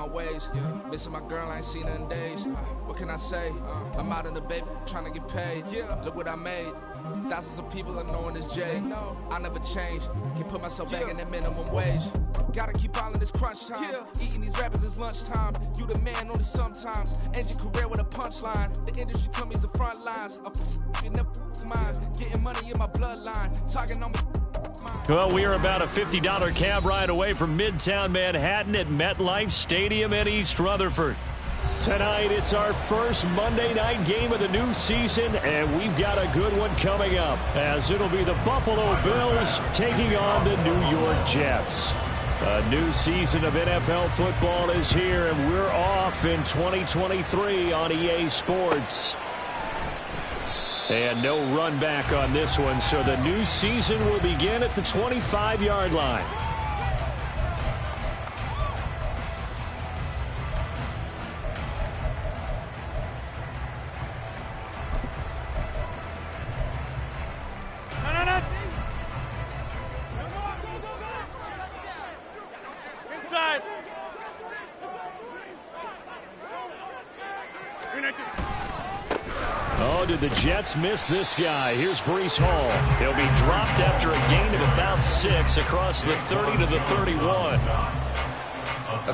ways. Missing my girl, I ain't seen her in days. What can I say? I'm out in the baby, trying to get paid. Look what I made. Thousands of people are knowing this Jay. I never change. Can put myself back in the minimum wage. Gotta keep all in this crunch time. Eating these rappers is lunchtime. You the man only sometimes. End your career with a punchline. The industry told me it's the front lines. You never mind. Getting money in my bloodline. Talking on me. Well, we are about a $50 cab ride away from Midtown Manhattan at MetLife Stadium in East Rutherford. Tonight, it's our first Monday night game of the new season, and we've got a good one coming up, as it'll be the Buffalo Bills taking on the New York Jets. A new season of NFL football is here, and we're off in 2023 on EA Sports. And no run back on this one, so the new season will begin at the 25-yard line. Did the Jets miss this guy? Here's Breece Hall. He'll be dropped after a gain of about 6 across the 30 to the 31. A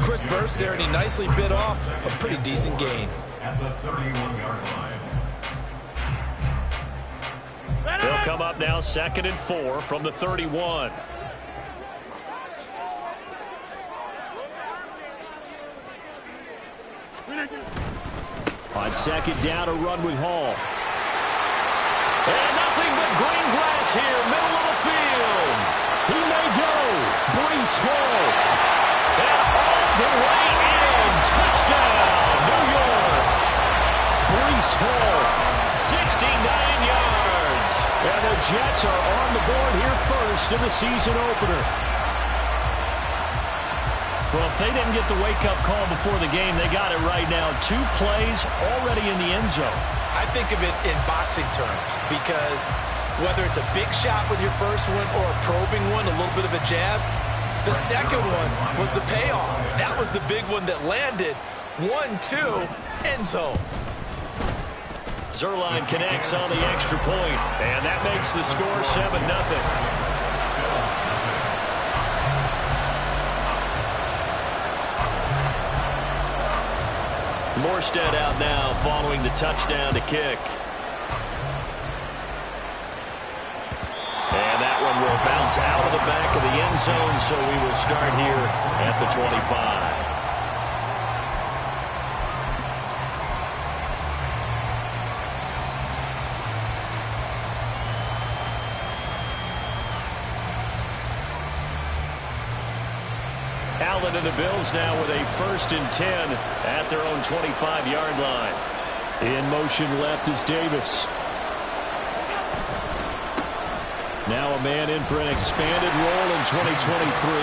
quick burst there, and he nicely bit off a pretty decent gain. At the 31-yard line. They'll come up now 2nd and 4 from the 31. On 2nd down, a run with Hall. And nothing but green grass here, middle of the field. He may go. Breece Hall. And all the way in. Touchdown, New York. Breece Hall, 69 yards. And the Jets are on the board here first in the season opener. Well, if they didn't get the wake-up call before the game, they got it right now. 2 plays already in the end zone. I think of it in boxing terms, because whether it's a big shot with your first one or a probing one, a little bit of a jab, the second one was the payoff. That was the big one that landed. 1-2, end zone. Zerline connects on the extra point, and that makes the score 7-0. Morstead out now following the touchdown to kick. And that one will bounce out of the back of the end zone, so we will start here at the 25. Allen and the Bills now with a 1st and 10 at their own 25-yard line. In motion left is Davis. Now a man in for an expanded role in 2023.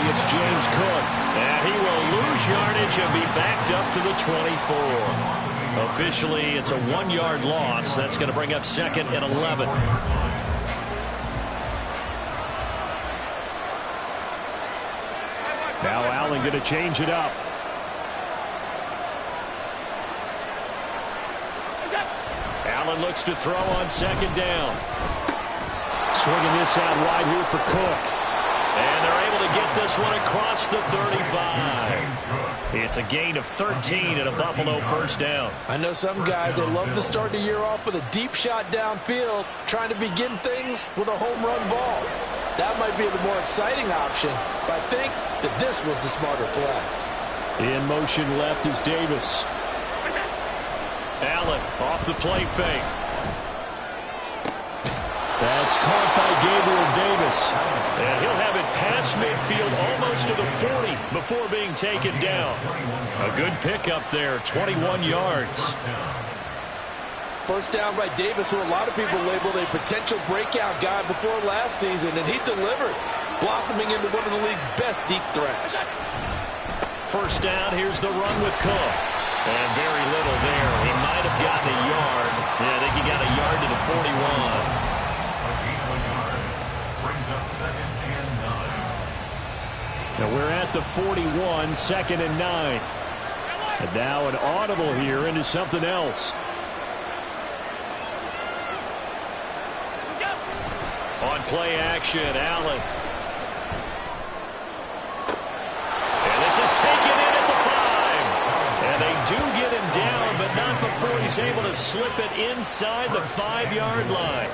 It's James Cook. And he will lose yardage and be backed up to the 24. Officially, it's a 1-yard loss. That's going to bring up 2nd and 11. Now Allen going to change it up. Allen looks to throw on 2nd down. Swinging this out wide here for Cook. And they're able to get this one across the 35. It's a gain of 13 and a Buffalo 1st down. I know some guys, they love to start the year off with a deep shot downfield, trying to begin things with a home run ball. That might be the more exciting option, but I think that this was the smarter play. In motion left is Davis. Allen off the play fake. That's caught by Gabriel Davis. And he'll have it past midfield almost to the 40 before being taken down. A good pickup there, 21 yards. 1st down by Davis, who a lot of people labeled a potential breakout guy before last season, and he delivered, blossoming into one of the league's best deep threats. 1st down, here's the run with Cook. And very little there. He might have gotten a yard. Yeah, I think he got a yard to the 41. Now we're at the 41, 2nd and 9. And now an audible here into something else. On play action, Allen. And this is taken in at the 5. And they do get him down, but not before he's able to slip it inside the 5-yard line.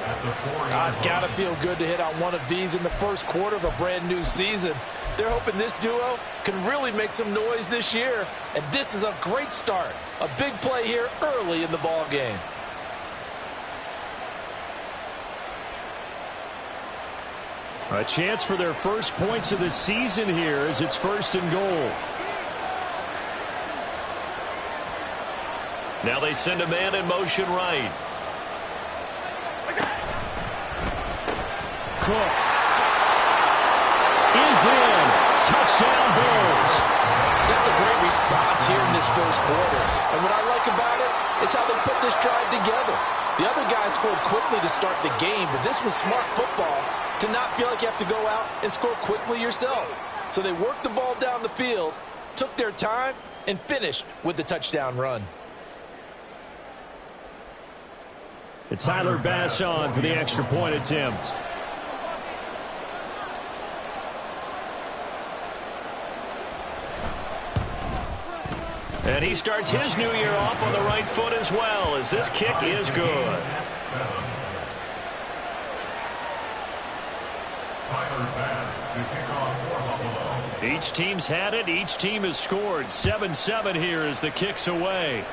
It's got to feel good to hit on one of these in the first quarter of a brand new season. They're hoping this duo can really make some noise this year. And this is a great start. A big play here early in the ball game. A chance for their first points of the season here as it's 1st and goal. Now they send a man in motion right. Cook is in. Touchdown Bills. That's a great response here in this first quarter. And what I like about it is how they put this drive together. The other guys scored quickly to start the game, but this was smart football to not feel like you have to go out and score quickly yourself. So they worked the ball down the field, took their time, and finished with the touchdown run. It's Tyler Bass on for the extra point attempt. And he starts his new year off on the right foot as well, as this kick is good. Each team's had it. Each team has scored. 7-7 here as the kick's away.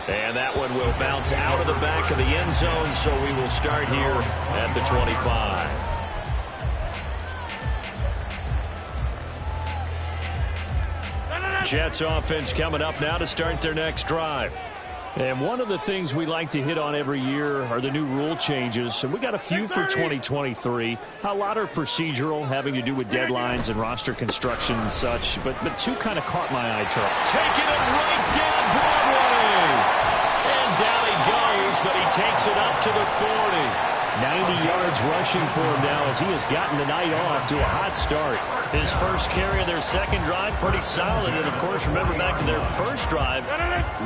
And that one will bounce out of the back of the end zone, so we will start here at the 25. Jets offense coming up now to start their next drive. And one of the things we like to hit on every year are the new rule changes. And we got a few for 2023. A lot are procedural, having to do with deadlines and roster construction and such. But two kind of caught my eye, Charles. Taking it right down Broadway. And down he goes, but he takes it up to the 40. 90 yards rushing for him now as he has gotten the night off to a hot start. His first carry of their second drive, pretty solid. And, of course, remember back to their first drive,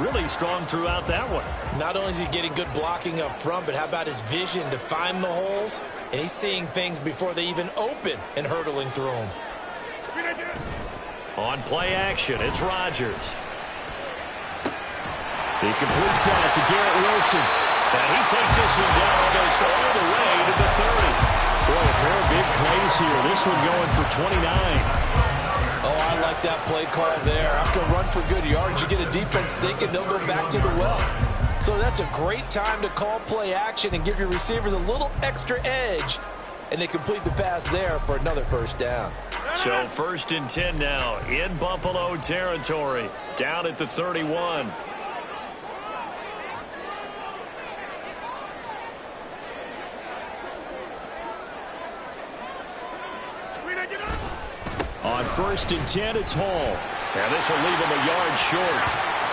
really strong throughout that one. Not only is he getting good blocking up front, but how about his vision to find the holes? And he's seeing things before they even open and hurdling through them. On play action, it's Rodgers. He completes that to Garrett Wilson. And he takes this one down almost all the way to the 30. Boy, a pair of big plays here. This one going for 29. Oh, I like that play call there. After a run for good yards, you get a defense thinking they'll go back to the well. So that's a great time to call play action and give your receivers a little extra edge. And they complete the pass there for another first down. So 1st and 10 now in Buffalo territory. Down at the 31. On 1st and 10, it's Hall. And this will leave him a yard short.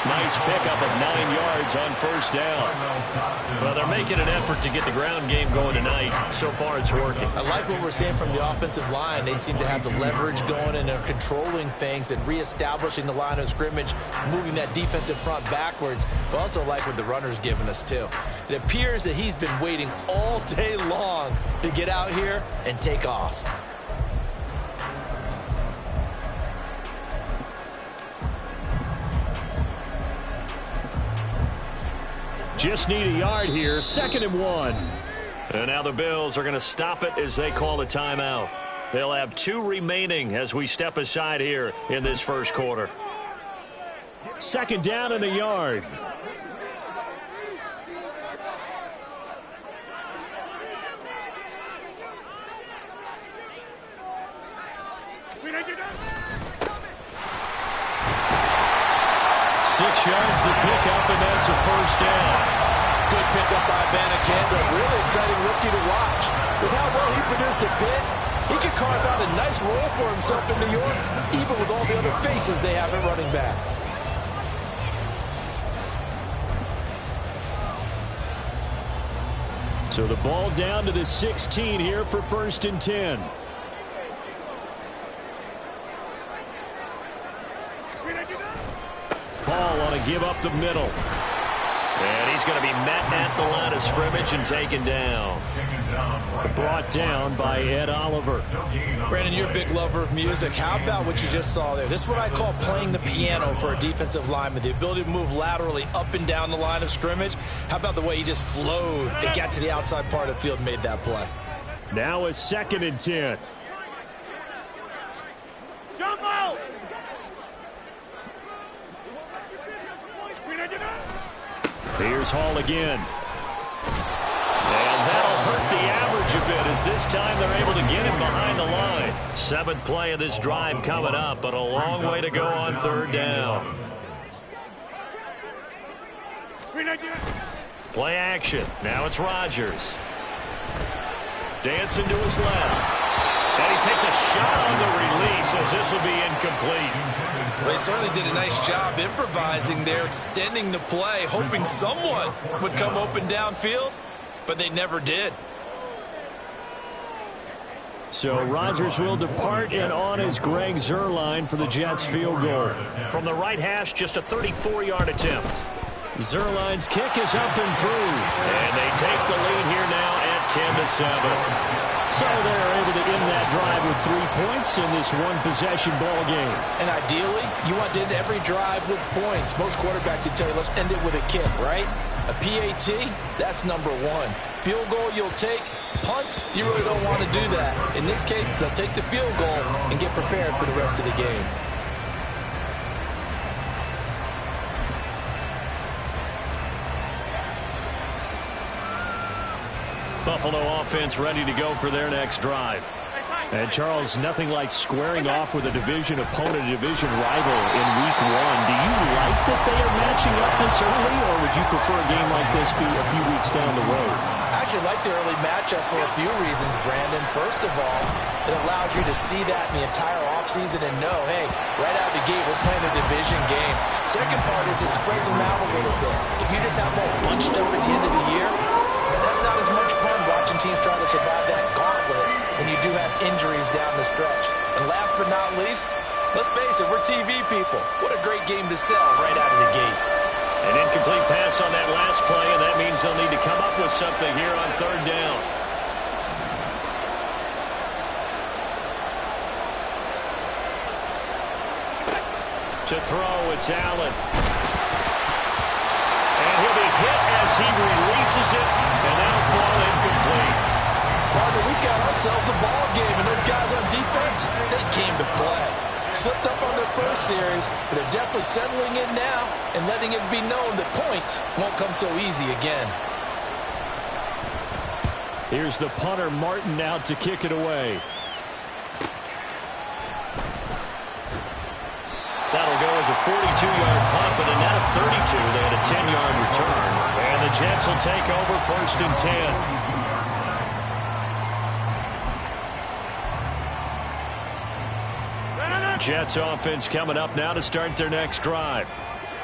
Nice pickup of 9 yards on 1st down. Well, they're making an effort to get the ground game going tonight. So far, it's working. I like what we're seeing from the offensive line. They seem to have the leverage going, and they're controlling things and reestablishing the line of scrimmage, moving that defensive front backwards. But also like what the runner's giving us, too. It appears that he's been waiting all day long to get out here and take off. Just need a yard here. 2nd and 1. And now the Bills are going to stop it as they call a timeout. They'll have 2 remaining as we step aside here in this first quarter. 2nd down and a yard. Six yards the pickup, and that's a first down. Good pickup by Banacando. Really exciting rookie to watch. With how well he produced at Pitt, he can carve out a nice role for himself in New York, even with all the other faces they have at running back. So the ball down to the 16 here for 1st and 10. Paul on a give up the middle. And he's going to be met at the line of scrimmage and taken down. Brought down by Ed Oliver. Brandon, you're a big lover of music. How about what you just saw there? This is what I call playing the piano for a defensive lineman. The ability to move laterally up and down the line of scrimmage. How about the way he just flowed and got to the outside part of the field and made that play? Now a 2nd and 10. Here's Hall again. And that'll hurt the average a bit as this time they're able to get him behind the line. 7th play of this drive coming up, but a long way to go on 3rd down. Play action. Now it's Rodgers. Dancing to his left. And he takes a shot on the release as this will be incomplete. Well, he certainly did a nice job improvising there, extending the play, hoping someone would come open downfield, but they never did. So Rodgers will depart, and on is Greg Zuerlein for the Jets field goal. From the right hash, just a 34-yard attempt. Zuerlein's kick is up and through. And they take the lead here now at 10-7. So they're able to end that drive with 3 points in this one-possession ball game. And ideally, you want to end every drive with points. Most quarterbacks would tell you, let's end it with a kick, right? A PAT, that's number 1. Field goal you'll take. Punts, you really don't want to do that. In this case, they'll take the field goal and get prepared for the rest of the game. Buffalo offense ready to go for their next drive. And Charles, nothing like squaring off with a division opponent, a division rival in week 1. Do you like that they are matching up this early, or would you prefer a game like this be a few weeks down the road? I actually like the early matchup for a few reasons, Brandon. First of all, it allows you to see that in the entire offseason and know, hey, right out of the gate, we're playing a division game. Second part is it spreads them out a little bit. If you just have them all bunched up at the end of the year, that's not as much fun watching teams try to survive that gauntlet when you do have injuries down the stretch. And last but not least, let's face it, we're TV people. What a great game to sell right out of the gate. An incomplete pass on that last play, and that means they'll need to come up with something here on 3rd down. To throw, it's Allen. And he'll be hit as he releases it, and that'll fall incomplete. Partner, we've got ourselves a ball game, and those guys on defense, they came to play. Slipped up on their first series, but they're definitely settling in now and letting it be known that points won't come so easy again. Here's the punter, Martin, out to kick it away. That'll go as a 42-yard punt, but a net of 32. They had a 10-yard return. And the Jets will take over 1st and 10. Jets offense coming up now to start their next drive.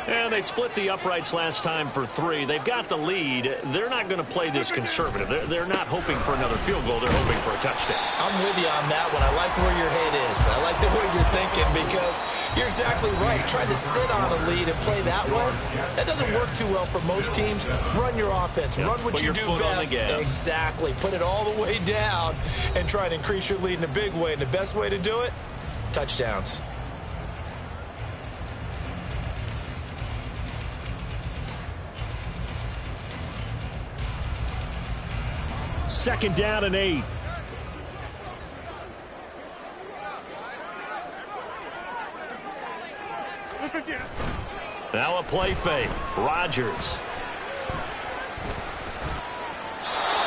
And they split the uprights last time for 3. They've got the lead. They're not going to play this conservative. They're not hoping for another field goal. They're hoping for a touchdown. I'm with you on that one. I like where your head is. I like the way you're thinking because you're exactly right. Trying to sit on a lead and play that way, that doesn't work too well for most teams. Run your offense. Run what you do best. Exactly. Put it all the way down and try to increase your lead in a big way. And the best way to do it, touchdowns. Second down and 8. Now a play fake. Rodgers.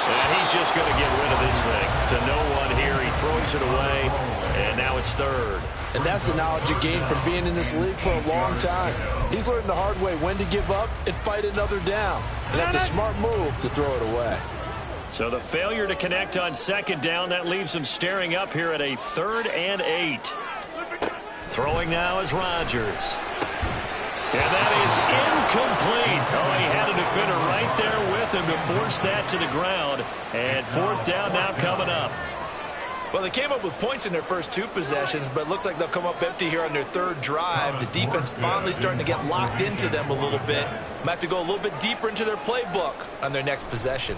And he's just going to get rid of this thing to no one here. He throws it away, and now it's 3rd. And that's the knowledge you gain from being in this league for a long time. He's learned the hard way when to give up and fight another down. And that's a smart move to throw it away. So the failure to connect on 2nd down, that leaves them staring up here at a 3rd and 8. Throwing now is Rodgers. And that is incomplete. Oh, he had a defender right there with him to force that to the ground. And 4th down now coming up. Well, they came up with points in their first 2 possessions, but it looks like they'll come up empty here on their 3rd drive. The defense finally starting to get locked into them a little bit. Might have to go a little bit deeper into their playbook on their next possession.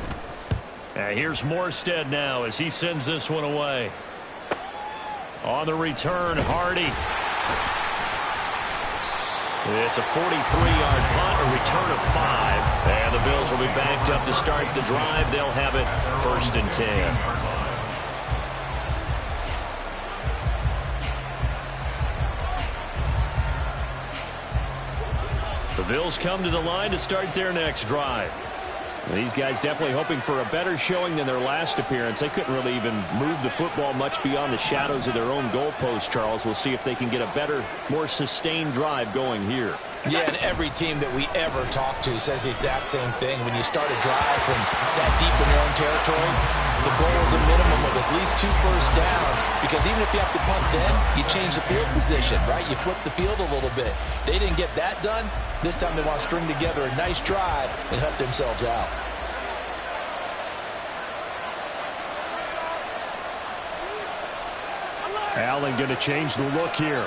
Here's Morstead now as he sends this one away. On the return, Hardy. It's a 43-yard punt, a return of 5. And the Bills will be backed up to start the drive. They'll have it 1st and 10. The Bills come to the line to start their next drive. These guys definitely hoping for a better showing than their last appearance. They couldn't really even move the football much beyond the shadows of their own goalpost, Charles. We'll see if they can get a better, more sustained drive going here. Yeah, and every team that we ever talk to says the exact same thing. When you start a drive from that deep in your own territory, the goal is a minimum of at least 2 first downs, because even if you have to punt then, you change the field position, right? You flip the field a little bit. They didn't get that done. This time they want to string together a nice drive and help themselves out. Allen going to change the look here.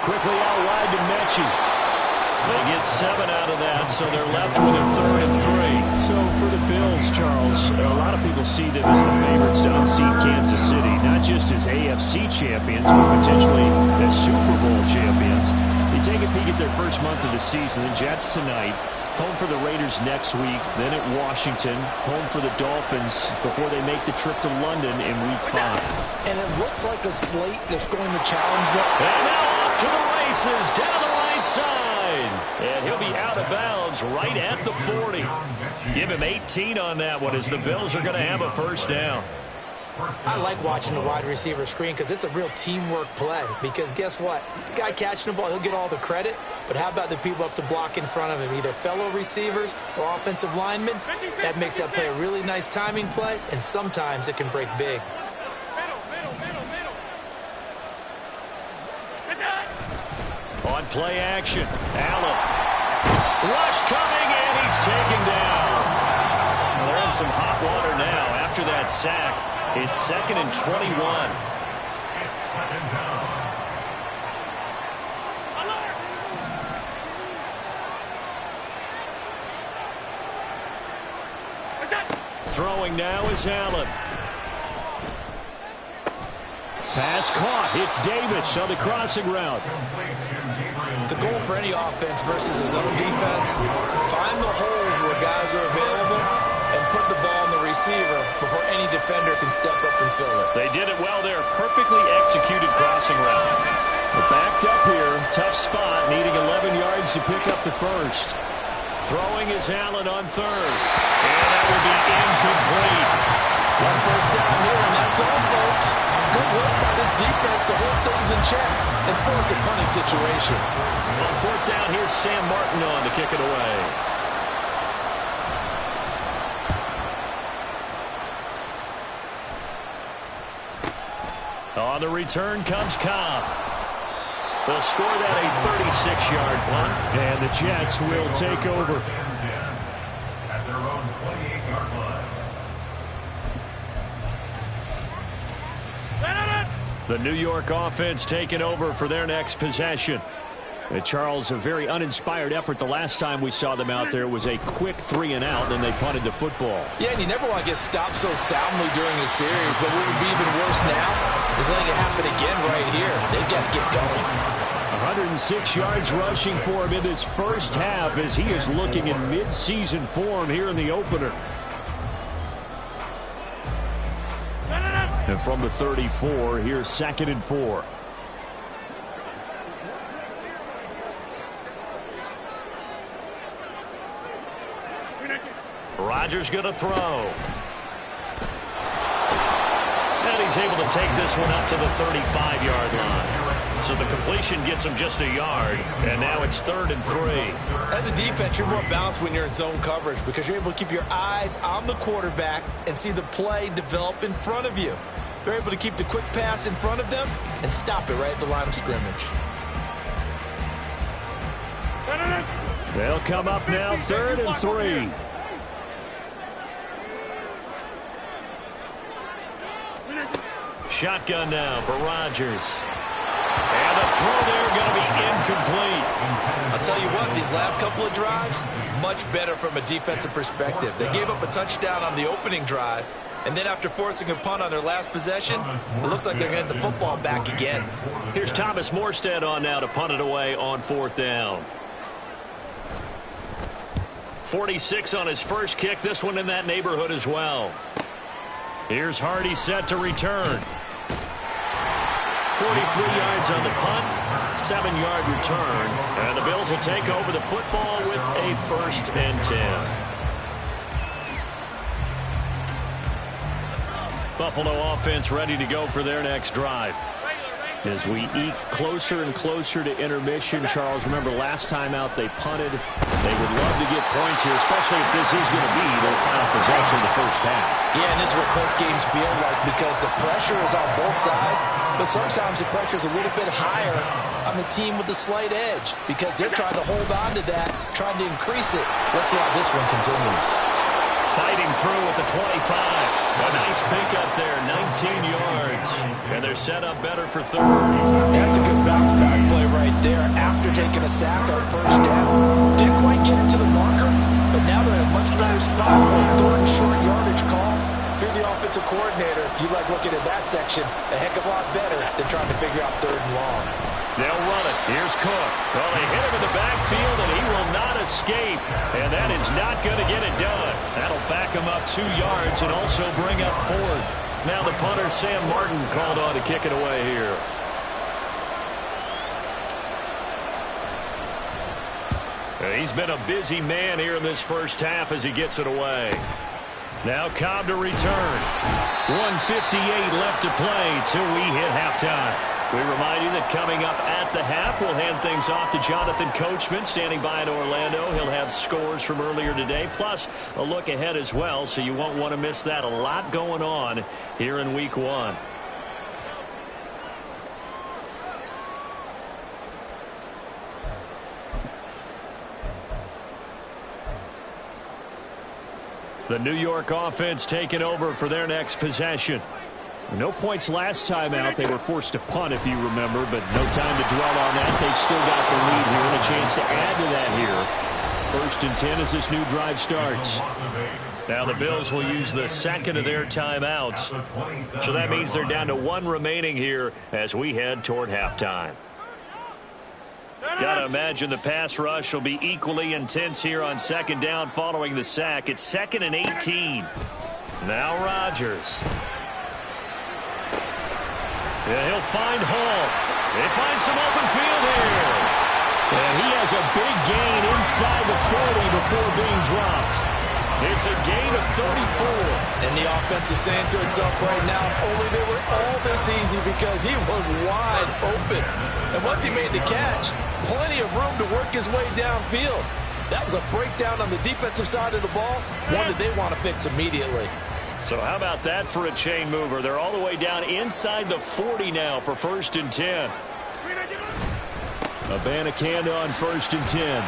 Quickly out wide to Mechie. They get 7 out of that, so they're left with a 3rd and 3. So for the Bills, Charles, a lot of people see them as the favorites to unseat Kansas City, not just as AFC champions, but potentially as Super Bowl champions. You take a peek at their first month of the season. The Jets tonight, home for the Raiders next week, then at Washington, home for the Dolphins before they make the trip to London in Week 5. And it looks like a slate that's going to challenge them. And now off to the races down the right side. And he'll be out of bounds right at the 40. Give him 18 on that one as the Bills are going to have a 1st down. I like watching the wide receiver screen because it's a real teamwork play. Because guess what? The guy catching the ball, he'll get all the credit. But how about the people up to block in front of him, either fellow receivers or offensive linemen? That makes that play a really nice timing play, and sometimes it can break big. On play action, Allen. Rush coming, and he's taken down. Well, they're in some hot water now after that sack. It's 2nd and 21. Throwing now is Allen. Pass caught. It's Davis on the crossing route. The goal for any offense versus his own defense, find the holes where guys are available and put the ball on the receiver before any defender can step up and fill it. They did it well there. Perfectly executed crossing route. We're backed up here. Tough spot. Needing 11 yards to pick up the 1st. Throwing is Allen on 3rd. And that will be incomplete. 1 first down here, and that's all, folks. Good work by this defense to hold things in check and force a punting situation. On 4th down, here's Sam Martin on to kick it away. On the return comes Cobb. They'll score that a 36-yard punt, and the Jets will take over. At their own 28-yard line. The New York offense taking over for their next possession. Charles, a very uninspired effort the last time we saw them out there was a quick 3-and-out, and they punted the football. Yeah, and you never want to get stopped so soundly during a series, but what would be even worse now is letting it happen again right here. They've got to get going. 106 yards rushing for him in this first half as he is looking in mid-season form here in the opener. And from the 34, here's 2nd and 4. Rodgers going to throw. And he's able to take this one up to the 35-yard line. So the completion gets him just a yard, and now it's 3rd and 3. As a defense, you're more balanced when you're in zone coverage because you're able to keep your eyes on the quarterback and see the play develop in front of you. They're able to keep the quick pass in front of them and stop it right at the line of scrimmage. They'll come up now, 3rd and 3. Shotgun now for Rodgers. And the throw there going to be incomplete. I'll tell you what, these last couple of drives, much better from a defensive perspective. They gave up a touchdown on the opening drive, and then after forcing a punt on their last possession, it looks like they're going to get the football back again. Here's Thomas Morstead on now to punt it away on 4th down. 46 on his first kick, this one in that neighborhood as well. Here's Hardy set to return. 43 yards on the punt, 7-yard return, and the Bills will take over the football with a 1st and 10. Buffalo offense ready to go for their next drive. As we eke closer and closer to intermission, Charles, remember last time out they punted. They would love to get points here, especially if this is going to be their final possession of the first half. Yeah, and this is what close games feel like because the pressure is on both sides, but sometimes the pressure is a little bit higher on the team with the slight edge because they're trying to hold on to that, trying to increase it. Let's see how this one continues. Fighting through at the 25. A nice pickup there, 19 yards. And they're set up better for 3rd. That's a good bounce back play right there after taking a sack on 1st down. Didn't quite get it to the marker, but now they're in a much better spot for a 3rd and short yardage call. If you're the offensive coordinator, you like looking at that section a heck of a lot better than trying to figure out 3rd and long. They'll run it. Here's Cook. Well, they hit him in the backfield, and he will not escape. And that is not going to get it done. That'll back him up 2 yards and also bring up 4th. Now the punter, Sam Martin, called on to kick it away here. He's been a busy man here in this first half as he gets it away. Now Cobb to return. 1:58 left to play till we hit halftime. We remind you that coming up at the half, we'll hand things off to Jonathan Coachman, standing by in Orlando. He'll have scores from earlier today, plus a look ahead as well, so you won't want to miss that. A lot going on here in Week 1. The New York offense taking over for their next possession. No points last time out. They were forced to punt, if you remember, but no time to dwell on that. They've still got the lead here and a chance to add to that here. 1st and 10 as this new drive starts. Now the Bills will use the 2nd of their timeouts. So that means they're down to 1 remaining here as we head toward halftime. Got to imagine the pass rush will be equally intense here on 2nd down following the sack. It's 2nd and 18. Now Rodgers. Yeah, he'll find Hall. They find some open field here. And he has a big gain inside the 40 before being dropped. It's a gain of 34. And the offense is saying to itself right now, only they were all this easy because he was wide open. And once he made the catch, plenty of room to work his way downfield. That was a breakdown on the defensive side of the ball, one that they want to fix immediately. So how about that for a chain mover? They're all the way down inside the 40 now for 1st and 10. Abanikanda on 1st and 10.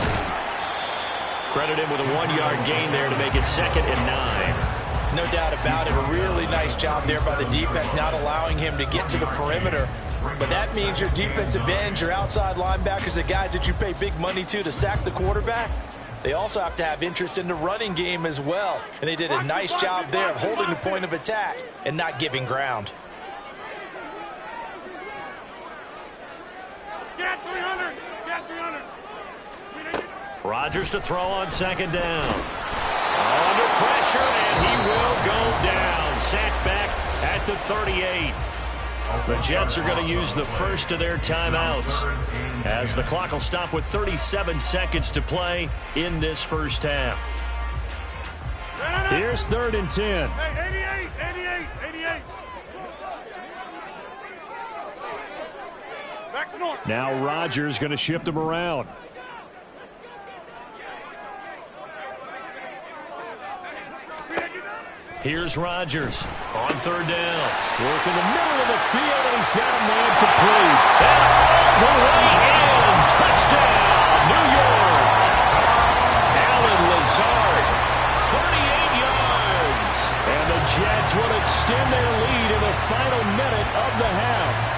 Credit him with a 1-yard gain there to make it 2nd and 9. No doubt about it. A really nice job there by the defense, not allowing him to get to the perimeter. But that means your defensive ends, your outside linebackers, the guys that you pay big money to sack the quarterback, they also have to have interest in the running game as well. And they did a nice job there of holding the point of attack and not giving ground. Get 300! Get 300! Rodgers to throw on 2nd down. Under pressure, and he will go down. Sacked back at the 38. The Jets are going to use the 1st of their timeouts as the clock will stop with 37 seconds to play in this first half. Here's 3rd and 10. Hey, 88! Back to north. Now Rodgers going to shift him around. Here's Rodgers on 3rd down. Work in the middle of the field, and he's got a man complete. And all the way in. Touchdown, New York. Giants will extend their lead in the final minute of the half.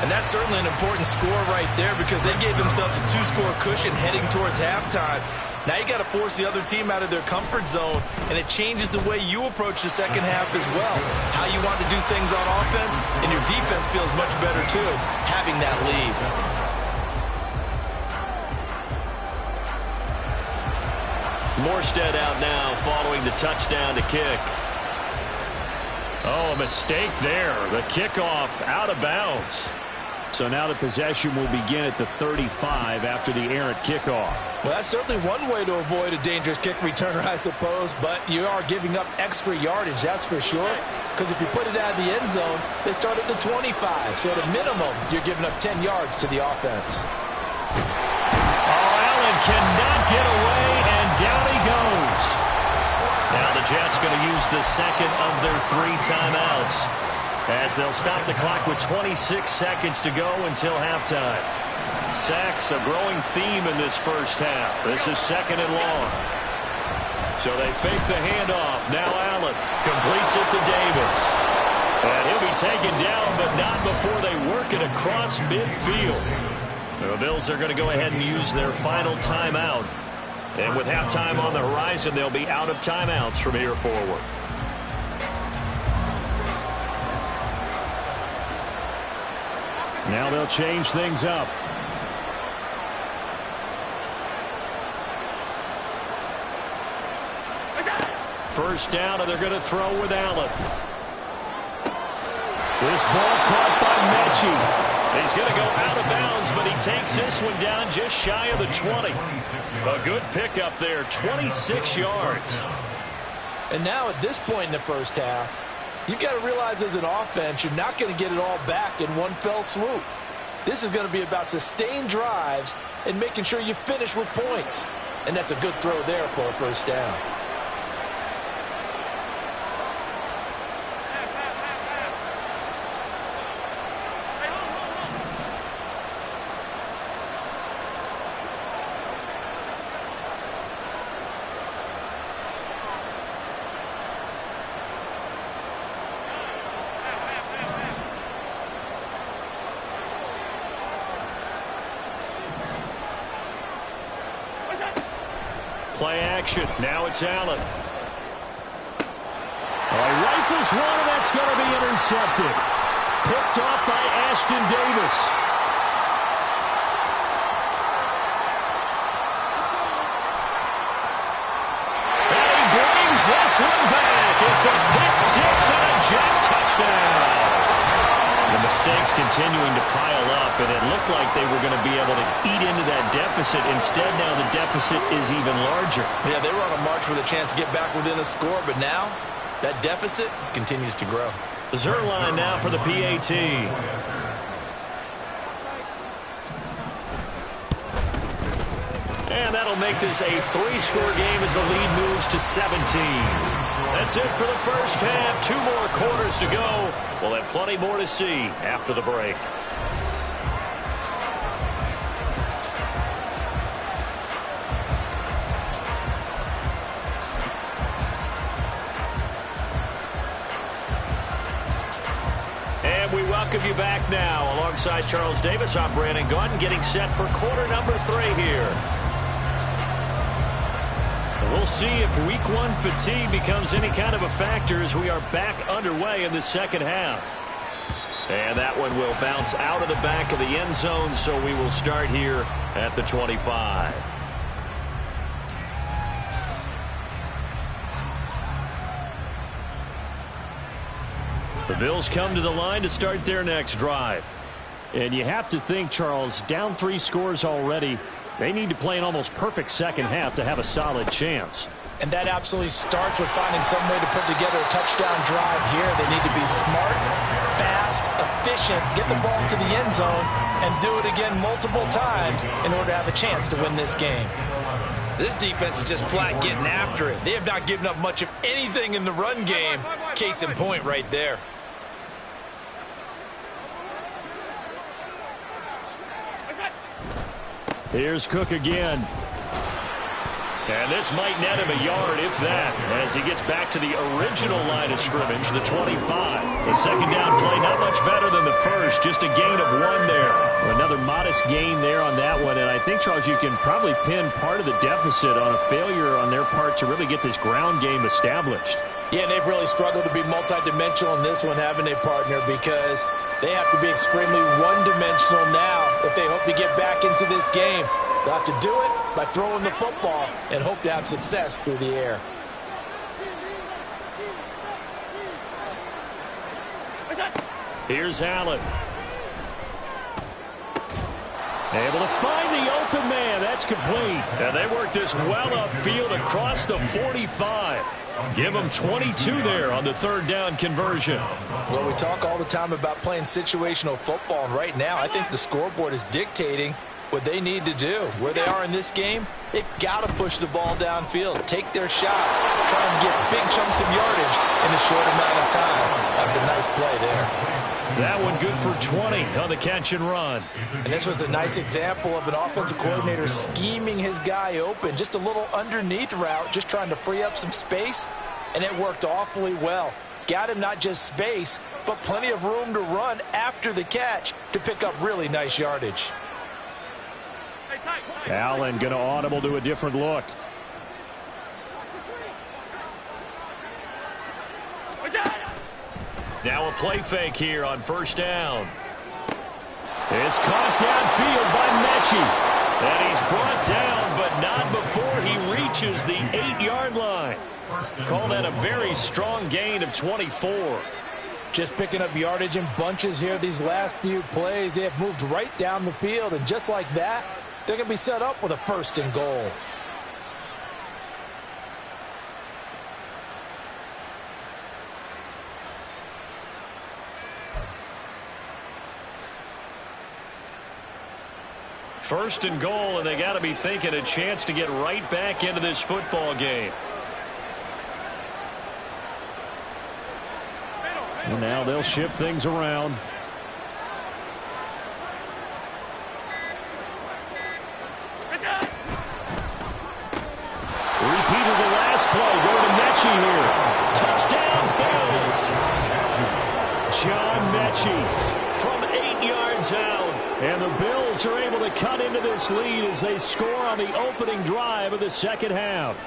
And that's certainly an important score right there because they gave themselves a 2-score cushion heading towards halftime. Now you got to force the other team out of their comfort zone, and it changes the way you approach the second half as well. How you want to do things on offense, and your defense feels much better too, having that lead. Morstead out now following the touchdown to kick. Oh, a mistake there. The kickoff out of bounds. So now the possession will begin at the 35 after the errant kickoff. Well, that's certainly one way to avoid a dangerous kick returner, I suppose, but you are giving up extra yardage, that's for sure. Because if you put it out of the end zone, they start at the 25. So at a minimum, you're giving up 10 yards to the offense. Oh, Allen cannot get away, and down he goes. Now the Jets going to use the second of their 3 timeouts, as they'll stop the clock with 26 seconds to go until halftime. Sacks, a growing theme in this first half. This is 2nd and long. So they fake the handoff. Now Allen completes it to Davis. And he'll be taken down, but not before they work it across midfield. The Bills are going to go ahead and use their final timeout. And with halftime on the horizon, they'll be out of timeouts from here forward. Now they'll change things up. First down, and they're going to throw with Allen. This ball caught by Mechie. He's going to go out of bounds, but he takes this one down just shy of the 20. A good pickup there, 26 yards. And now at this point in the first half, you've got to realize as an offense, you're not going to get it all back in one fell swoop. This is going to be about sustained drives and making sure you finish with points. And that's a good throw there for a first down. Play action. Now it's Allen. Oh, he rifles one, and that's going to be intercepted. Picked off by Ashton Davis. And he brings this one back. It's a pick six and a jet touchdown. The mistakes continuing to pile up, and it looked like they were going to be able to eat into that deficit. Instead, now the deficit is even larger. Yeah, they were on a march with a chance to get back within a score, but now that deficit continues to grow. Zerline now for the PAT. And that'll make this a 3-score game as the lead moves to 17. That's it for the first half. 2 more quarters to go. We'll have plenty more to see after the break. And we welcome you back now. Alongside Charles Davis, I'm Brandon Gunn, getting set for quarter number 3 here. We'll see if week 1 fatigue becomes any kind of a factor as we are back underway in the second half. And that one will bounce out of the back of the end zone, so we will start here at the 25. The Bills come to the line to start their next drive. And you have to think, Charles, down 3 scores already. They need to play an almost perfect second half to have a solid chance. And that absolutely starts with finding some way to put together a touchdown drive here. They need to be smart, fast, efficient, get the ball to the end zone, and do it again multiple times in order to have a chance to win this game. This defense is just flat getting after it. They have not given up much of anything in the run game. Case in point right there. Here's Cook again. And this might net him a yard, if that, as he gets back to the original line of scrimmage, the 25. The second down play, not much better than the first, just a gain of 1 there. Another modest gain there on that one, and I think, Charles, you can probably pin part of the deficit on a failure on their part to really get this ground game established. Yeah, and they've really struggled to be multidimensional in this one, haven't they, partner, because they have to be extremely one-dimensional now if they hope to get back into this game. They'll have to do it by throwing the football and hope to have success through the air. Here's Allen. Able to find the open man. That's complete. And they work this well upfield across the 45. Give them 22 there on the third down conversion. Well, we talk all the time about playing situational football, and right now I think the scoreboard is dictating what they need to do. Where they are in this game, they've got to push the ball downfield, take their shots, try and get big chunks of yardage in a short amount of time. That's a nice play there. That one good for 20 on the catch and run. And this was a nice example of an offensive coordinator scheming his guy open. Just a little underneath route, just trying to free up some space, and it worked awfully well. Got him not just space, but plenty of room to run after the catch to pick up really nice yardage. Allen going to audible to a different look. Now a play fake here on first down. It's caught downfield by Mechie. And he's brought down, but not before he reaches the 8-yard line. Call that a very strong gain of 24. Just picking up yardage in bunches here these last few plays. They have moved right down the field, and just like that, they're going to be set up with a 1st and goal. First and goal, and they got to be thinking a chance to get right back into this football game. And now they'll shift things around. Repeated the last play. Go to Mechie here. Touchdown, Bills. John Mechie from 8 yards out. And the Bills are able to cut into this lead as they score on the opening drive of the second half.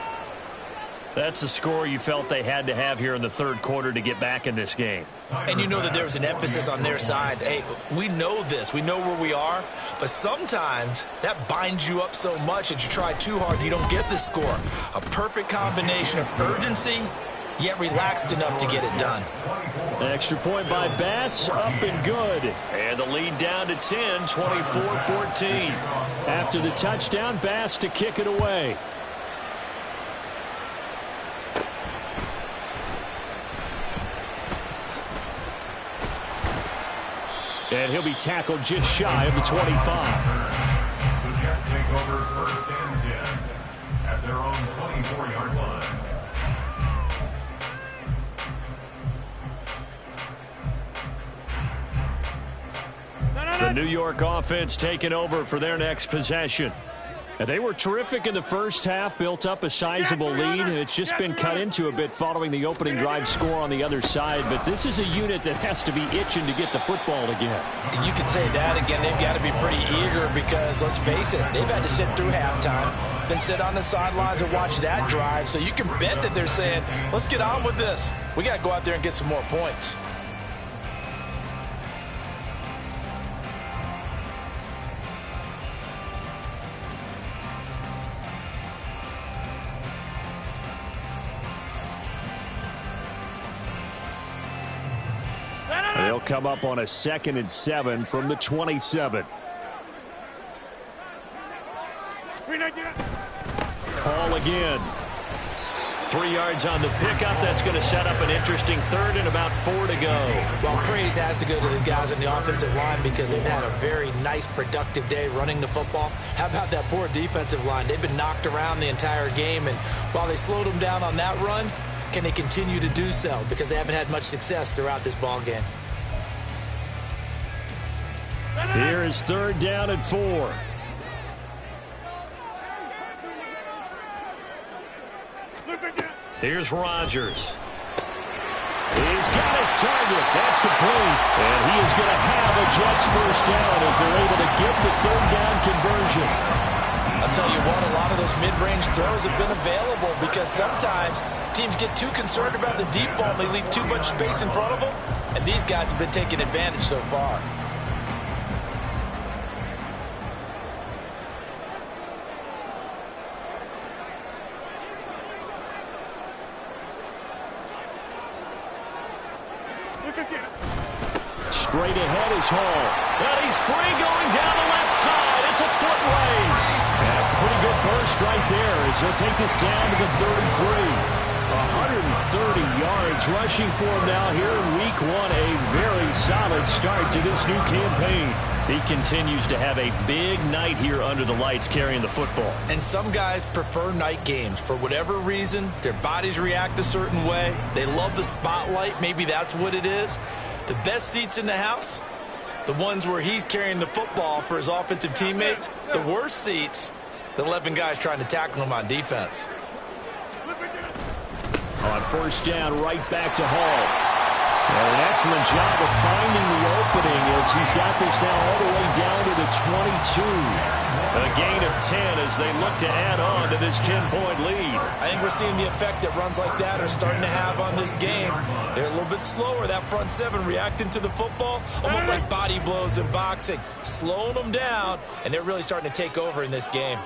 That's a score you felt they had to have here in the third quarter to get back in this game. And you know that there was an emphasis on their side. Hey, we know this. We know where we are. But sometimes that binds you up so much that you try too hard, you don't get the score. A perfect combination of urgency, yet relaxed enough to get it done. Extra point by Bass, up and good. And the lead down to 10, 24-14. After the touchdown, Bass to kick it away. And he'll be tackled just shy of the 25. The Jets take over 1st and 10 at their own 24-yard line. The New York offense taking over for their next possession. And they were terrific in the first half, built up a sizable lead, and it's just been cut into a bit following the opening drive score on the other side. But this is a unit that has to be itching to get the football again. And you can say that again. They've got to be pretty eager because, let's face it, they've had to sit through halftime, then sit on the sidelines and watch that drive. So you can bet that they're saying, let's get on with this. We got to go out there and get some more points. They'll come up on a 2nd and 7 from the 27. Call again. 3 yards on the pickup. That's going to set up an interesting third and about 4 to go. Well, praise has to go to the guys on the offensive line because they've had a very nice, productive day running the football. How about that poor defensive line? They've been knocked around the entire game, and while they slowed them down on that run, can they continue to do so? Because they haven't had much success throughout this ball game. Here is 3rd down and 4. Here's Rodgers. He's got his target. That's complete. And he is going to have a Jets first down as they're able to get the third down conversion. I'll tell you what, a lot of those mid-range throws have been available because sometimes teams get too concerned about the deep ball and they leave too much space in front of them. And these guys have been taking advantage so far. Straight ahead is Hall. And he's free going down the left side. It's a foot race. And a pretty good burst right there as he'll take this down to the 33. 130 yards rushing for him now here in week 1. A very solid start to this new campaign. He continues to have a big night here under the lights carrying the football. And some guys prefer night games. For whatever reason, their bodies react a certain way. They love the spotlight. Maybe that's what it is. The best seats in the house, the ones where he's carrying the football for his offensive teammates. The worst seats, the 11 guys trying to tackle him on defense. On first down, right back to Hall. And an excellent job of finding the opening as he's got this now all the way down to the 22. A gain of 10 as they look to add on to this 10-point lead. I think we're seeing the effect that runs like that are starting to have on this game. They're a little bit slower, that front seven reacting to the football, almost like body blows in boxing, slowing them down, and they're really starting to take over in this game.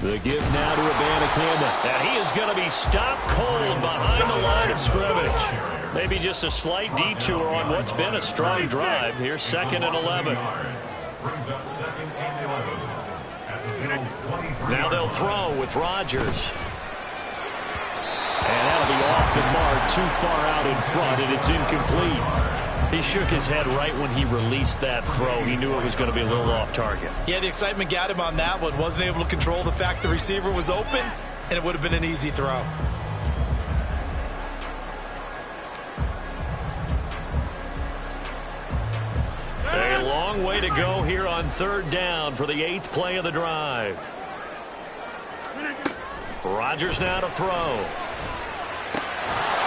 The give now to Abanikanda. And he is going to be stopped cold behind the line of scrimmage. Maybe just a slight detour on what's been a strong drive. Here's 2nd and 11. Now they'll throw with Rodgers. And that'll be off the mark, too far out in front, and it's incomplete. He shook his head right when he released that throw. He knew it was going to be a little off target. Yeah, the excitement got him on that one. Wasn't able to control the fact the receiver was open, and it would have been an easy throw. A long way to go here on 3rd down for the 8th play of the drive. Rodgers now to throw.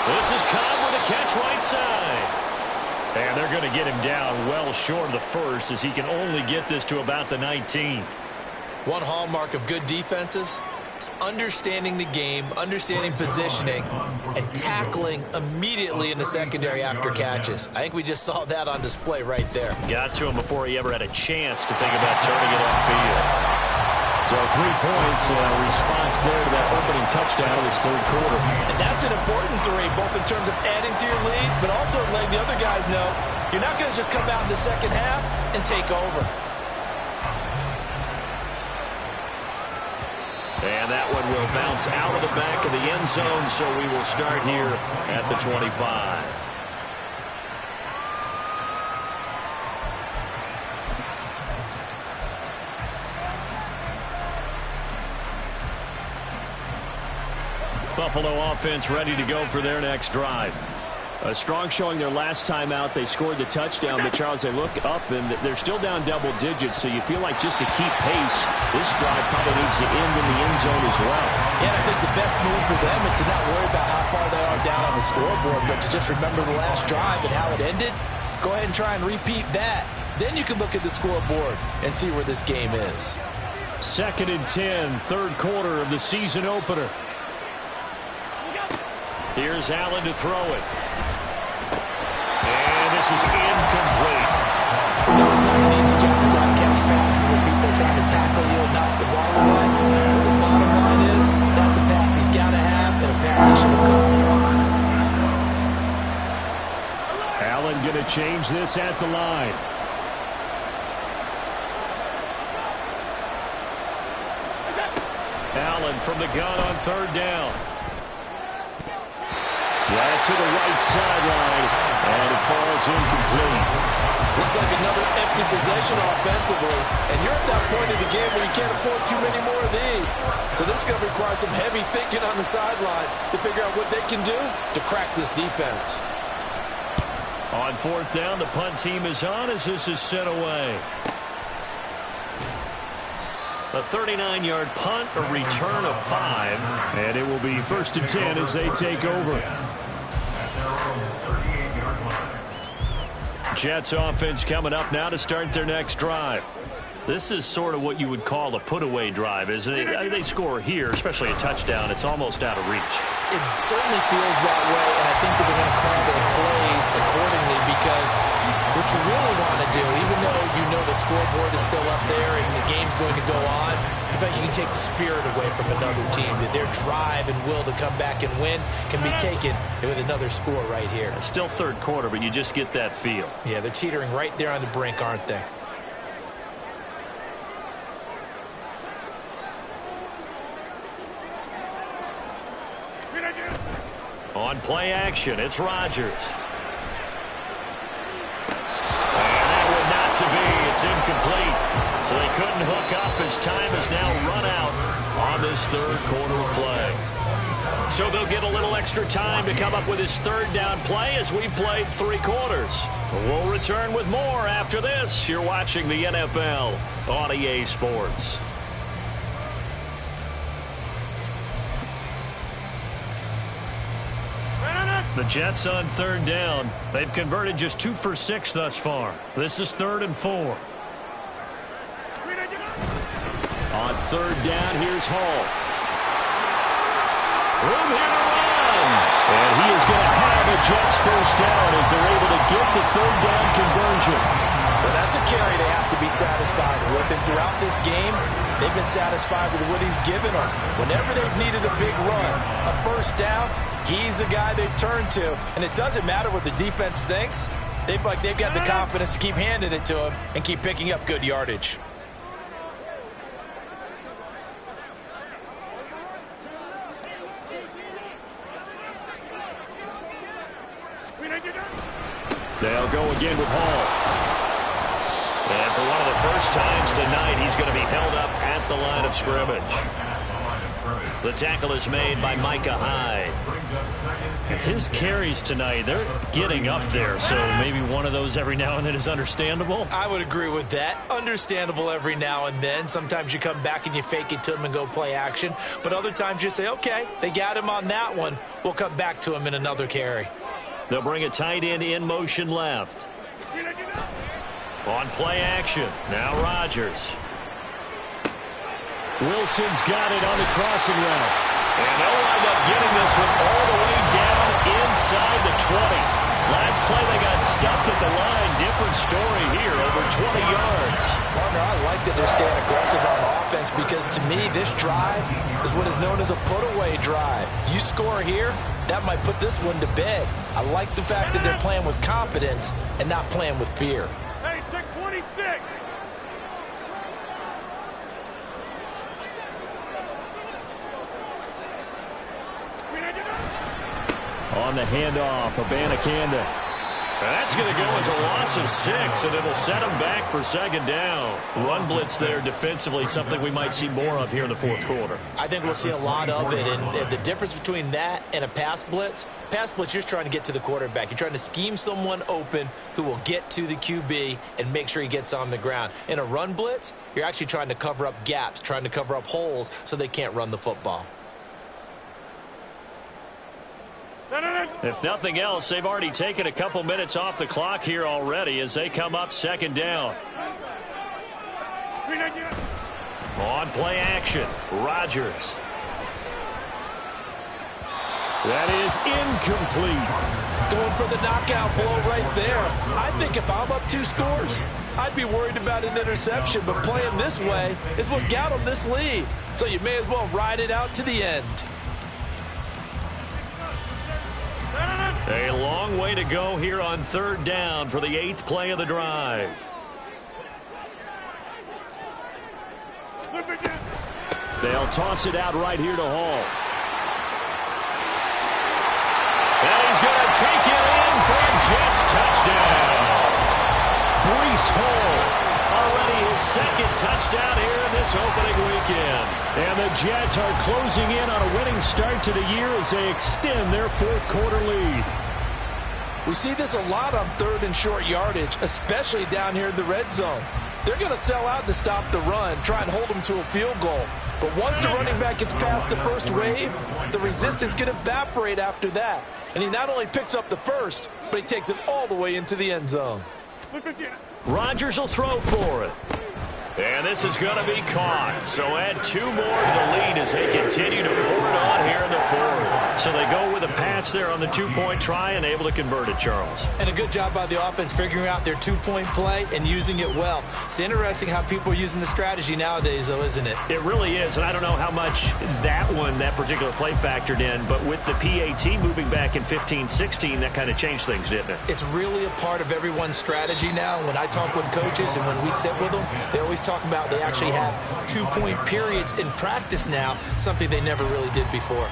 This is Cobb with a catch right side. And they're going to get him down well short of the first as he can only get this to about the 19. One hallmark of good defenses is understanding the game, understanding positioning, and tackling immediately in the secondary after catches. I think we just saw that on display right there. Got to him before he ever had a chance to think about turning it upfield. So 3 points, response there to that opening touchdown of this 3rd quarter. And that's an important 3, both in terms of adding to your lead, but also letting the other guys know you're not going to just come out in the second half and take over. And that one will bounce out of the back of the end zone, so we will start here at the 25. Buffalo offense ready to go for their next drive. A strong showing their last time out. They scored the touchdown, but Charles, they look up and they're still down double digits, so you feel like just to keep pace, this drive probably needs to end in the end zone as well. Yeah, I think the best move for them is to not worry about how far they are down on the scoreboard, but to just remember the last drive and how it ended. Go ahead and try and repeat that. Then you can look at the scoreboard and see where this game is. 2nd and 10, 3rd quarter of the season opener. Here's Allen to throw it. And this is incomplete. No, it's not an easy job to go and catch passes when people are trying to tackle you and knock the ball away. But the bottom line is, that's a pass he's got to have and a pass he should have caught. Allen going to change this at the line. Allen from the gun on 3rd down. Yeah, to the right sideline, and it falls incomplete. Looks like another empty possession offensively, and you're at that point of the game where you can't afford too many more of these. So this is going to require some heavy thinking on the sideline to figure out what they can do to crack this defense. On fourth down, the punt team is on as this is sent away. A 39-yard punt, a return of 5, and it will be 1st and 10 as they take over. Jets offense coming up now to start their next drive. This is sort of what you would call a put-away drive, isn't it? I mean, they score here, especially a touchdown. It's almost out of reach. It certainly feels that way, and I think that they're going to call their plays accordingly because what you really want to do, even though you know the scoreboard is still up there and the game's going to go on, in fact, you can take the spirit away from another team. That their drive and will to come back and win can be taken with another score right here. It's still third quarter, but you just get that feel. Yeah, they're teetering right there on the brink, aren't they? On play action, it's Rodgers. And that would not to be. It's incomplete. So they couldn't hook up as time has now run out on this third quarter play. So they'll get a little extra time to come up with his third down play as we've played 3 quarters. We'll return with more after this. You're watching the NFL on EA Sports. The Jets on third down. They've converted just 2 for 6 thus far. This is 3rd and 4. On third down, here's Hall. Room here to run. And he is going to have a Jets first down as they're able to get the third down conversion. Well, that's a carry they have to be satisfied with. And throughout this game, they've been satisfied with what he's given them. Whenever they've needed a big run, a first down, he's the guy they've turned to. And it doesn't matter what the defense thinks. They've got the confidence to keep handing it to him and keep picking up good yardage. They'll go again with Hall. And for one of the first times tonight, he's going to be held up at the line of scrimmage. The tackle is made by Micah Hyde. His carries tonight, they're getting up there, so maybe one of those every now and then is understandable. I would agree with that. Understandable every now and then. Sometimes you come back and you fake it to him and go play action. But other times you say, okay, they got him on that one. We'll come back to him in another carry. They'll bring a tight end in motion left. On play action, now Rodgers. Wilson's got it on the crossing route. And they'll wind up getting this one all the way down inside the 20. Last play they got stuffed at the line. Different story here, over 20 yards. Partner, I like that they're staying aggressive on offense because to me this drive is what is known as a put-away drive. You score here, that might put this one to bed. I like the fact that they're playing with confidence and not playing with fear. Hey, check 26. On the handoff, Abanikanda. That's going to go as a loss of 6, and it'll set them back for second down. Run blitz there defensively, something we might see more of here in the fourth quarter. I think we'll see a lot of it, and the difference between that and a pass blitz, you're just trying to get to the quarterback. You're trying to scheme someone open who will get to the QB and make sure he gets on the ground. In a run blitz, you're actually trying to cover up gaps, trying to cover up holes so they can't run the football. If nothing else, they've already taken a couple minutes off the clock here already as they come up second down. On play action, Rodgers. That is incomplete. Going for the knockout blow right there. I think if I'm up 2 scores, I'd be worried about an interception, but playing this way is what got them this lead. So you may as well ride it out to the end. A long way to go here on third down for the 8th play of the drive. They'll toss it out right here to Hall. And he's going to take it in for a Jets touchdown. Breece Hall, already his second touchdown here in this opening weekend. And the Jets are closing in on a winning start to the year as they extend their fourth quarter lead. We see this a lot on 3rd and short yardage, especially down here in the red zone. They're going to sell out to stop the run, try and hold them to a field goal. But once the running back gets past the first wave, the resistance can evaporate after that. And he not only picks up the first, but he takes it all the way into the end zone. Rodgers will throw for it. And this is going to be caught. So add 2 more to the lead as they continue to pour it on here in the 4th. So they go with a pass there on the 2-point try and able to convert it, Charles. And a good job by the offense figuring out their 2-point play and using it well. It's interesting how people are using the strategy nowadays, though, isn't it? It really is, and I don't know how much that particular play factored in, but with the PAT moving back in 15-16, that kind of changed things, didn't it? It's really a part of everyone's strategy now. When I talk with coaches and when we sit with them, they always talk about they actually have 2-point periods in practice now, something they never really did before.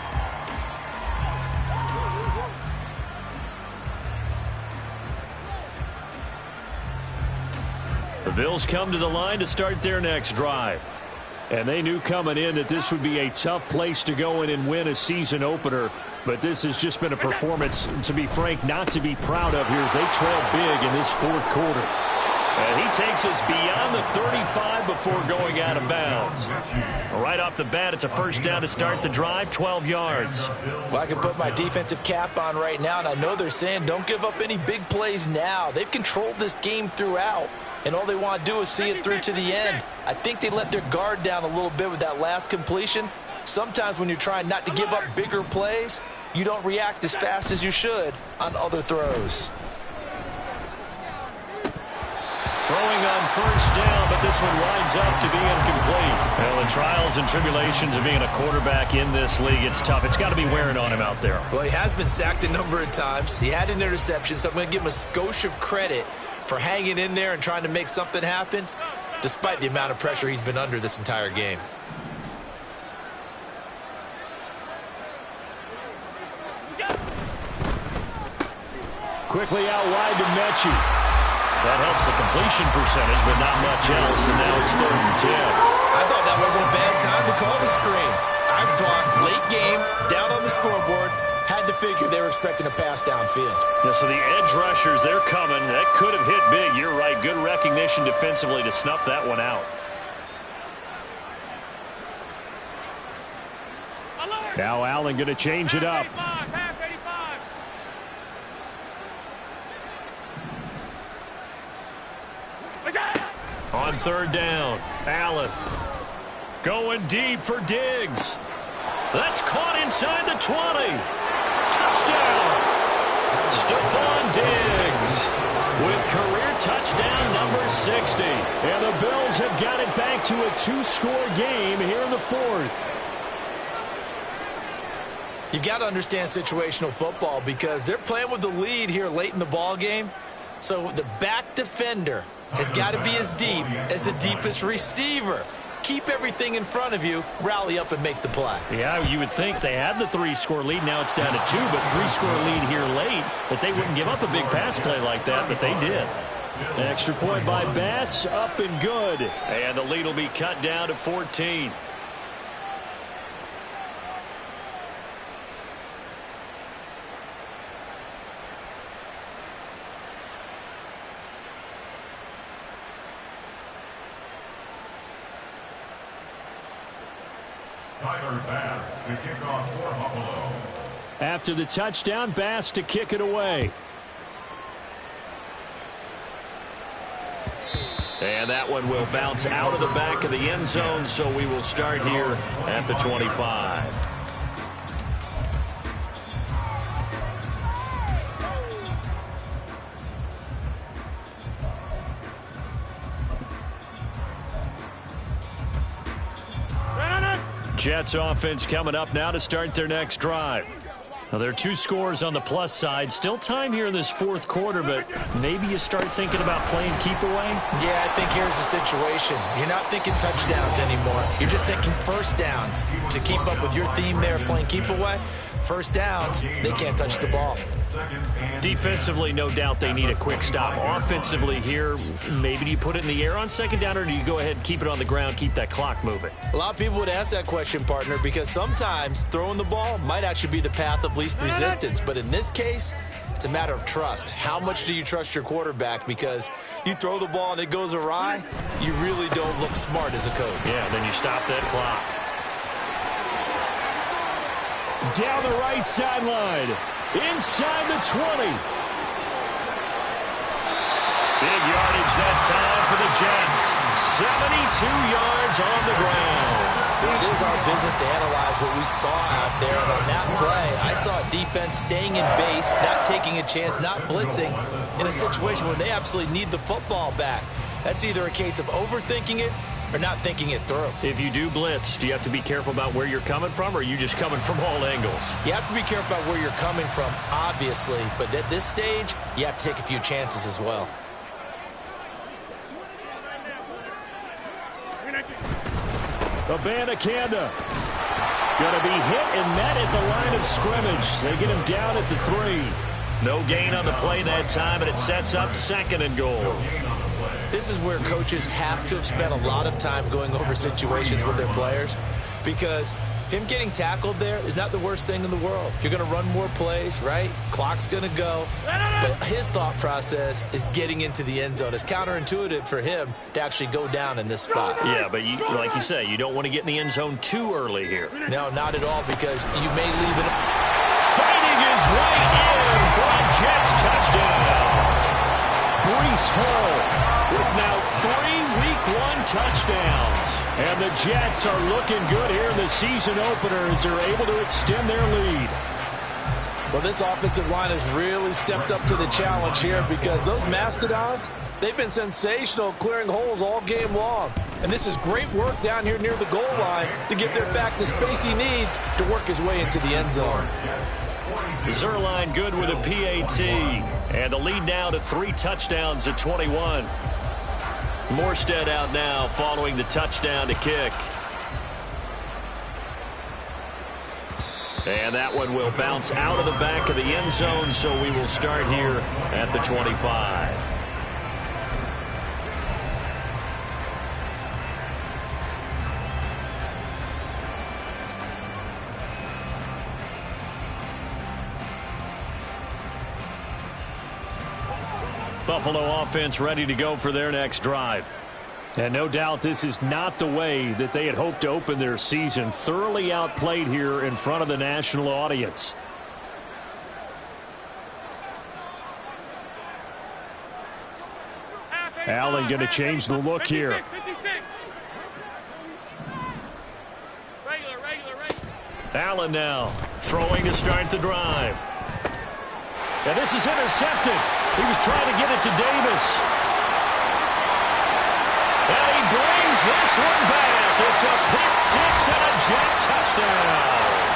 The Bills come to the line to start their next drive. And they knew coming in that this would be a tough place to go in and win a season opener. But this has just been a performance, to be frank, not to be proud of here as they trail big in this 4th quarter. And he takes us beyond the 35 before going out of bounds. Right off the bat, it's a first down to start the drive, 12 yards. Well, I can put my defensive cap on right now, and I know they're saying don't give up any big plays now. They've controlled this game throughout, and all they want to do is see it through to the end. I think they let their guard down a little bit with that last completion. Sometimes when you're trying not to give up bigger plays, you don't react as fast as you should on other throws. Throwing on first down, but this one winds up to be incomplete. Well, the trials and tribulations of being a quarterback in this league, it's tough. It's got to be wearing on him out there. Well, he has been sacked a number of times. He had an interception, so I'm going to give him a skosh of credit for hanging in there and trying to make something happen, despite the amount of pressure he's been under this entire game. Quickly out wide to Mechie. That helps the completion percentage, but not much else, and now it's 3rd and 10. I thought that wasn't a bad time to call the screen. I thought late game, down on the scoreboard, had to figure they were expecting a pass downfield. Yeah, so the edge rushers, they're coming. That could have hit big. You're right. Good recognition defensively to snuff that one out. Now Allen going to change it up. On 3rd down, Allen going deep for Diggs. That's caught inside the 20. Touchdown. Stephon Diggs with career touchdown number 60. And the Bills have got it back to a 2-score game here in the 4th. You've got to understand situational football because they're playing with the lead here late in the ball game. So the back defender has got to be as deep as the deepest receiver. Keep everything in front of you, rally up and make the play. Yeah, you would think they had the 3-score lead. Now it's down to 2, but 3-score lead here late, that they wouldn't give up a big pass play like that, but they did. An extra point by Bass, up and good. And the lead will be cut down to 14. Bass to kick off for Buffalo. After the touchdown, Bass to kick it away. And that one will bounce out of the back of the end zone, so we will start here at the 25. Jets offense coming up now to start their next drive. Now, there are 2 scores on the plus side. Still time here in this 4th quarter, but maybe you start thinking about playing keep away? Yeah, I think here's the situation. You're not thinking touchdowns anymore. You're just thinking first downs. To keep up with your theme there, playing keep away, first downs, they can't touch the ball. Defensively, no doubt they need a quick stop. Offensively here, maybe do you put it in the air on 2nd down, or do you go ahead and keep it on the ground, keep that clock moving? A lot of people would ask that question, partner, because sometimes throwing the ball might actually be the path of least resistance. But in this case, It's a matter of trust. How much do you trust your quarterback? Because you throw the ball and it goes awry, you really don't look smart as a coach. Yeah, then you stop that clock. Down the right sideline. Inside the 20. Big yardage that time for the Jets. 72 yards on the ground. It is our business to analyze what we saw out there. And on that play, I saw a defense staying in base, not taking a chance, not blitzing, in a situation where they absolutely need the football back. That's either a case of overthinking it or not thinking it through. If you do blitz, do you have to be careful about where you're coming from, or are you just coming from all angles? You have to be careful about where you're coming from, obviously. But at this stage, you have to take a few chances as well. Abanikanda going to be hit and met at the line of scrimmage. They get him down at the 3. No gain on the play that time, and it sets up 2nd and goal. This is where coaches have to have spent a lot of time going over situations with their players, because him getting tackled there is not the worst thing in the world. You're going to run more plays, right? Clock's going to go. But his thought process is getting into the end zone. It's counterintuitive for him to actually go down in this spot. Yeah, but like you say, you don't want to get in the end zone too early here. No, not at all, because you may leave it. Fighting his way in for a Jets touchdown. Breece Hall with now 3 Week 1 touchdowns. And the Jets are looking good here in the season opener as they're able to extend their lead. Well, this offensive line has really stepped up to the challenge here, because those Mastodons, they've been sensational clearing holes all game long. And this is great work down here near the goal line to give their back the space he needs to work his way into the end zone. Zerline good with a PAT. And the lead now to 3 touchdowns at 21. Morstead out now following the touchdown to kick. And that one will bounce out of the back of the end zone, so we will start here at the 25. Buffalo offense ready to go for their next drive. And no doubt this is not the way that they had hoped to open their season. Thoroughly outplayed here in front of the national audience. Allen going to change the look here. Allen now throwing to start the drive. And this is intercepted. He was trying to get it to Davis. And he brings this one back. It's a pick 6 and a Jet touchdown.